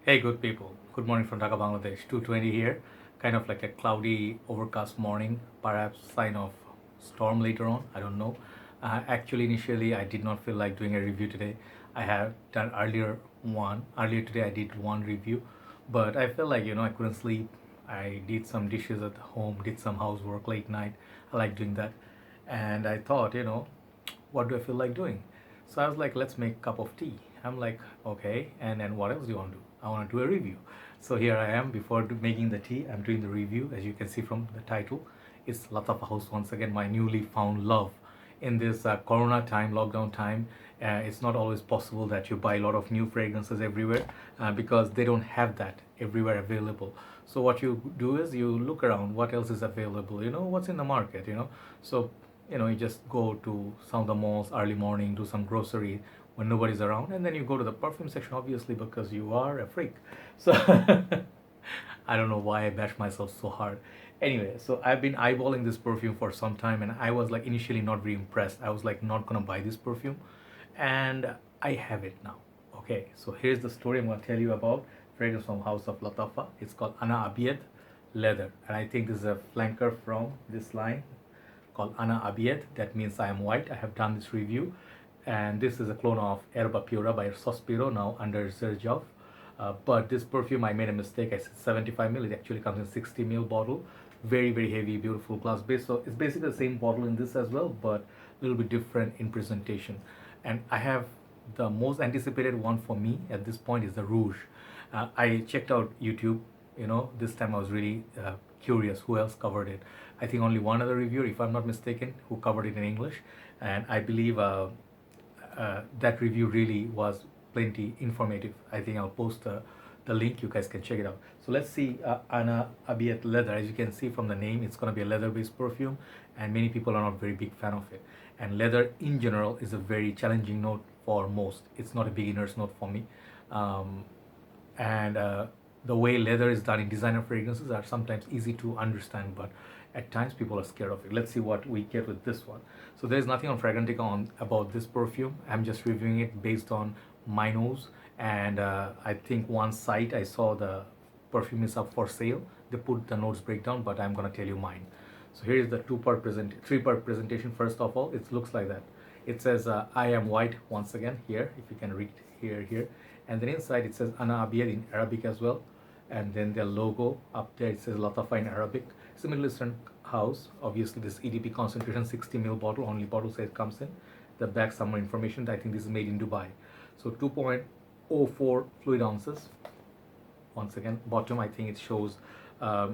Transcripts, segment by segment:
Hey, good people. Good morning from Dhaka, Bangladesh. 2:20 here. Kind of like a cloudy, overcast morning. Perhaps sign of storm later on. I don't know. Actually, initially, I did not feel like doing a review today. I have done earlier today. I did one review, but I felt like I couldn't sleep. I did some dishes at home. Did some housework late night. I like doing that, and I thought, what do I feel like doing? So I was like, let's make a cup of tea. I'm like, okay, and then what else do you want to do? I want to do a review. So here I am before making the tea. I'm doing the review, as you can see from the title. It's Lattafa House once again, my newly found love. In this Corona time, lockdown time, it's not always possible that you buy a lot of new fragrances everywhere because they don't have that everywhere available. So what you do is you look around, what else is available, what's in the market, So you just go to some of the malls early morning, do some grocery when nobody's around, and then you go to the perfume section, obviously, because you are a freak. So I don't know why I bash myself so hard. Anyway, so I've been eyeballing this perfume for some time, and I was like initially not very impressed. I was like not gonna buy this perfume, and I have it now. Okay, so here's the story I'm gonna tell you about fragrance from House of Lattafa. It's called Ana Abiyedh Leather, and I think this is a flanker from this line called Ana Abiyedh. That means I am white. I have done this review, and this is a clone of Erba Pura by Sospiro, now under Zerjov. But this perfume, I made a mistake. I said 75 ml. It actually comes in 60 ml bottle. Very, very heavy, beautiful glass base. So it's basically the same bottle in this as well, but a little bit different in presentation. And I have the most anticipated one for me at this point is the Rouge. I checked out YouTube. This time I was really curious who else covered it. I think only one other reviewer, if I'm not mistaken, who covered it in English. And I believe that review really was plenty informative. I think I'll post the link. You guys can check it out. So let's see Ana Abiyedh Leather. As you can see from the name, it's going to be a leather-based perfume, and many people are not very big fan of it. And leather in general is a very challenging note for most. It's not a beginner's note for me. And the way leather is done in designer fragrances are sometimes easy to understand, but at times people are scared of it. Let's see what we get with this one. So there's nothing on Fragrantica on about this perfume. I'm just reviewing it based on my nose, and I think one site I saw the perfume is up for sale. They put the notes breakdown, but I'm gonna tell you mine. So here is the three-part presentation. First of all, it looks like that. It says I am white once again here, if you can read here, and then inside it says Ana Abiyedh in Arabic as well, and then their logo up there, it says Lattafa in Arabic. It's a Middle Eastern house. Obviously, this EDP concentration 60 ml bottle, only bottle size comes in. The back some more information. I think this is made in Dubai. So 2.04 fluid ounces. Once again, bottom I think it shows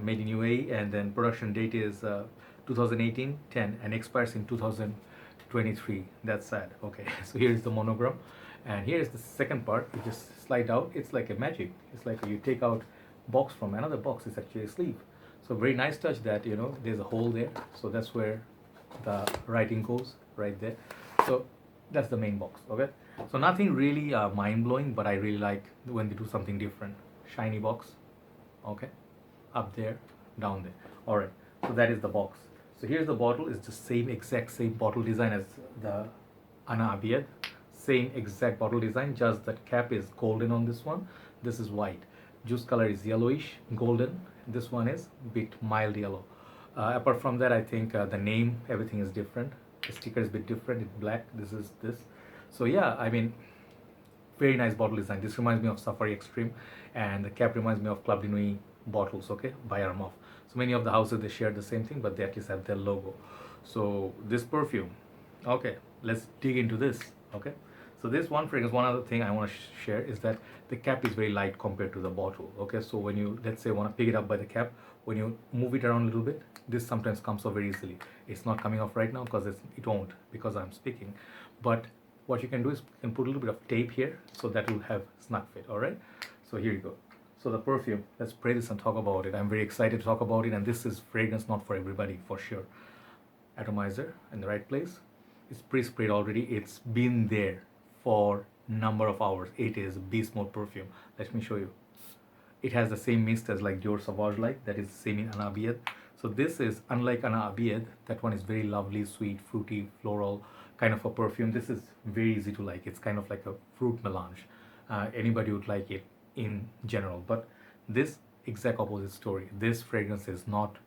made in UAE, and then production date is 2018 10 and expires in 2023. That's sad. Okay, so here is the monogram, and here is the second part. You just slide out. It's like a magic. It's like you take out box from another box. It's actually a sleeve. So very nice touch that there's a hole there. So that's where the writing goes right there. So that's the main box. Okay. So nothing really mind blowing, but I really like when they do something different. Shiny box. Okay. Up there, down there. All right. So that is the box. So here's the bottle. It's the same exact same bottle design as the Ana Abiyedh. Same exact bottle design. Just that cap is golden on this one. This is white. Juice color is yellowish, golden. This one is bit mild yellow. Apart from that, I think the name, everything is different. The sticker is a bit different. It's black. This is this. So yeah, I mean, very nice bottle design. This reminds me of Safari Extreme, and the cap reminds me of Club de Nuit bottles. Okay, by Armov. So many of the houses they share the same thing, but they at least have their logo. So this perfume. Okay, let's dig into this. Okay. So this one fragrance, one other thing I want to share is that the cap is very light compared to the bottle. Okay, so when you, let's say, want to pick it up by the cap, when you move it around a little bit, this sometimes comes off very easily. It's not coming off right now because it won't, because I'm speaking. But what you can do is you can put a little bit of tape here, so that will have snug fit. All right, so here you go. So the perfume, let's spray this and talk about it. I'm very excited to talk about it, and this is fragrance not for everybody, for sure. Atomizer in the right place. It's pre-sprayed already. It's been there for number of hours. It is beast mode perfume. Let me show you. It has the same mist as like Dior Sauvage, like that is the same in Ana Abiyedh. So this is unlike Ana Abiyedh. That one is very lovely, sweet, fruity, floral kind of a perfume. This is very easy to like. It's kind of like a fruit melange. Anybody would like it. in general. But this exact opposite story. This fragrance is not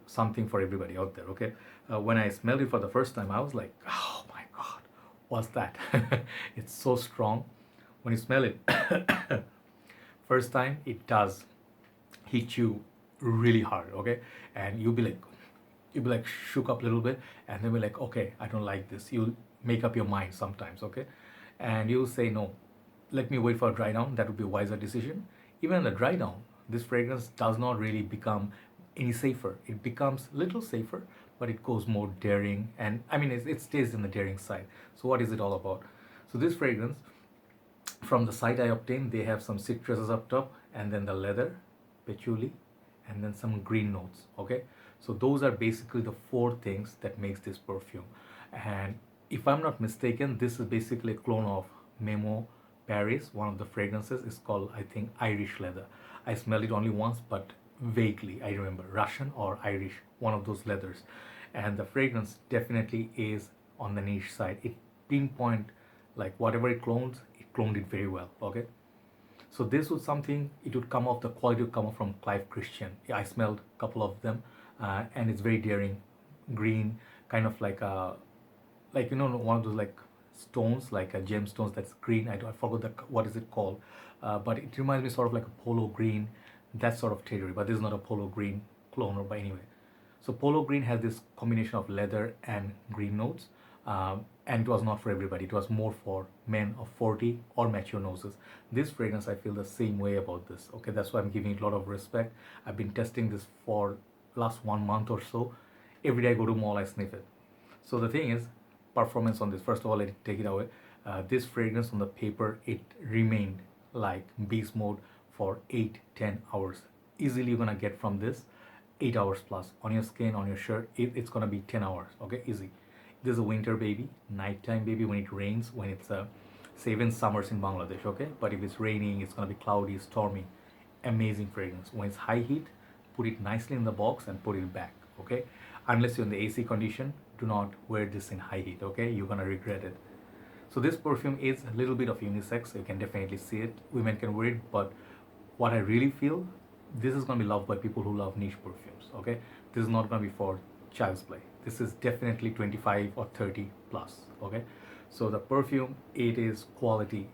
something for everybody out there. Okay, when I smelled it for the first time, I was like, oh my god, what's that? It's so strong. When you smell it first time, it does hit you really hard. Okay, and you'll be like shook up a little bit, and then be like, okay, I don't like this. You'll make up your mind sometimes. Okay, and you'll say no, let me wait for a dry down. That would be a wiser decision. Even in the dry down, this fragrance does not really become any safer. It becomes a little safer, but it goes more daring, and I mean it stays in the daring side. So what is it all about? So this fragrance, from the site I obtained, they have some citruses up top, and then the leather, patchouli, and then some green notes. Okay, so those are basically the four things that makes this perfume. And if I'm not mistaken, this is basically a clone of Memo Paris. One of the fragrances is called, I think, Irish Leather. I smelled it only once, but vaguely I remember Russian or Irish, one of those leathers. And the fragrance definitely is on the niche side. It pinpoint, like whatever it cloned it very well. Okay, so this was something, it would come off, the quality would come off from Clive Christian. Yeah, I smelled a couple of them, and it's very daring, green, kind of like one of those like stones, like gemstones that's green. I forgot what is it called, but it reminds me sort of like a polo green, that sort of territory. But this is not a polo green clone, or by anyway. So polo green has this combination of leather and green notes, and it was not for everybody. It was more for men of 40 or mature noses. This fragrance, I feel the same way about this. Okay, that's why I'm giving it a lot of respect. I've been testing this for last 1 month or so. Every day I go to mall, I sniff it. So the thing is, performance on this. First of all, let me take it away. This fragrance on the paper, it remained like beast mode for 8-10 hours. Easily you're gonna get from this 8 hours plus on your skin, on your shirt. It's gonna be 10 hours. Okay, easy. This is a winter baby, nighttime baby, when it rains, when it's say even summers in Bangladesh. Okay, but if it's raining, it's gonna be cloudy, stormy. Amazing fragrance. When it's high heat, put it nicely in the box and put it back. Okay, unless you're in the AC condition, do not wear this in high heat. Okay, you're gonna regret it. So this perfume is a little bit of unisex, so you can definitely see it. Women can wear it, but what I really feel, this is gonna be loved by people who love niche perfumes. Okay, this is not gonna be for child's play. This is definitely 25 or 30 plus. Okay, so the perfume, it is quality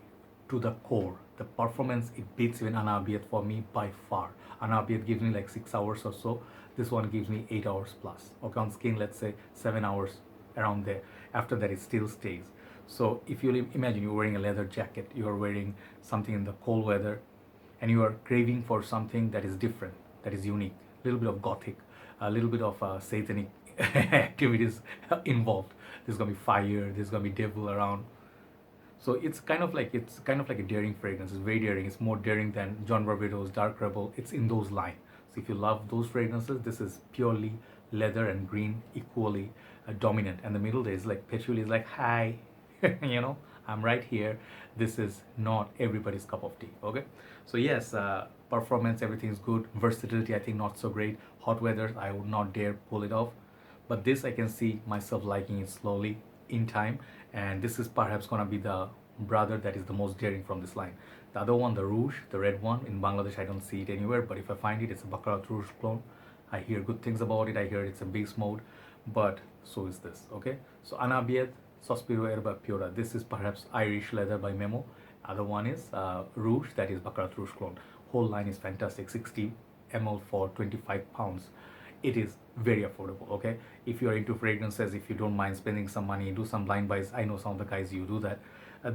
to the core. The performance, it beats even Ana Abiyedh for me by far. Ana Abiyedh gives me like 6 hours or so. This one gives me 8 hours plus. Okay, on skin, let's say 7 hours, around there. After that, it still stays. So if you imagine you're wearing a leather jacket, you're wearing something in the cold weather, and you are craving for something that is different, that is unique, a little bit of gothic, a little bit of satanic activities involved. There's gonna be fire, there's gonna be devil around. So it's kind of like a daring fragrance. It's very daring. It's more daring than John Barbados, Dark Rebel. It's in those lines. So if you love those fragrances, this is purely leather and green, equally dominant. And the middle there is like patchouli is like, hi, I'm right here. This is not everybody's cup of tea. Okay, so yes, performance, everything is good. Versatility, I think not so great. Hot weather, I would not dare pull it off. But this, I can see myself liking it slowly in time. And this is perhaps gonna be the brother that is the most daring from this line. The other one, the Rouge, the red one, in Bangladesh I don't see it anywhere, but if I find it, it's a Baccarat Rouge clone. I hear good things about it. I hear it's a beast mode, but so is this. Okay, so Ana Abiyedh Sospiro Erba Pura. This is perhaps Irish Leather by Memo. Other one is Rouge, that is Baccarat Rouge clone. Whole line is fantastic. 60 ml for 25 pounds. It is very affordable. Okay, if you're into fragrances, if you don't mind spending some money, do some blind buys. I know some of the guys, you do that.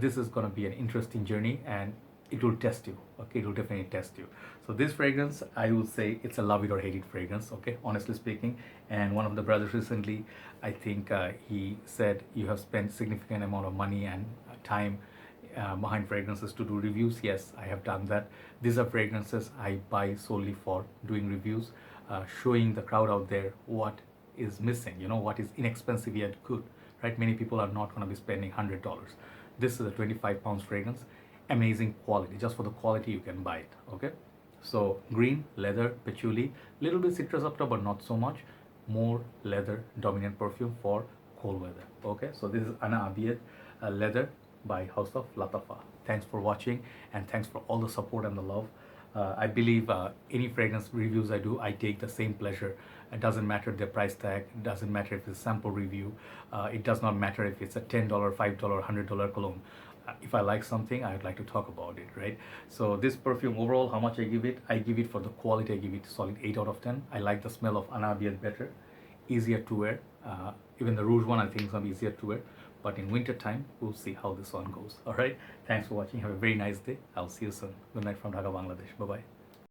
This is gonna be an interesting journey, and it will test you. Okay, it will definitely test you. So this fragrance, I would say it's a love it or hate it fragrance. Okay, honestly speaking. And one of the brothers recently, I think he said, you have spent significant amount of money and time behind fragrances to do reviews. Yes, I have done that. These are fragrances I buy solely for doing reviews, showing the crowd out there what is missing, what is inexpensive yet good, right? Many people are not going to be spending $100. This is a 25 pounds fragrance. Amazing quality. Just for the quality, you can buy it. Okay, so green, leather, patchouli, little bit citrus up top, but not so much. More leather dominant perfume for cold weather. Okay, so this is Ana Abiyedh Leather by House of Lattafa. Thanks for watching, and thanks for all the support and the love. I believe any fragrance reviews I do, I take the same pleasure. It doesn't matter the price tag. It doesn't matter if it's a sample review. It does not matter if it's a $10, $5, $100 cologne. If I like something, I would like to talk about it, right? So this perfume overall, how much I give it? I give it for the quality. I give it a solid 8 out of 10. I like the smell of Ana Abiyedh better, easier to wear. Even the Rouge one, I think is gonna be easier to wear. But in winter time, we'll see how this one goes. All right. Thanks for watching. Have a very nice day. I'll see you soon. Good night from Dhaka, Bangladesh. Bye bye.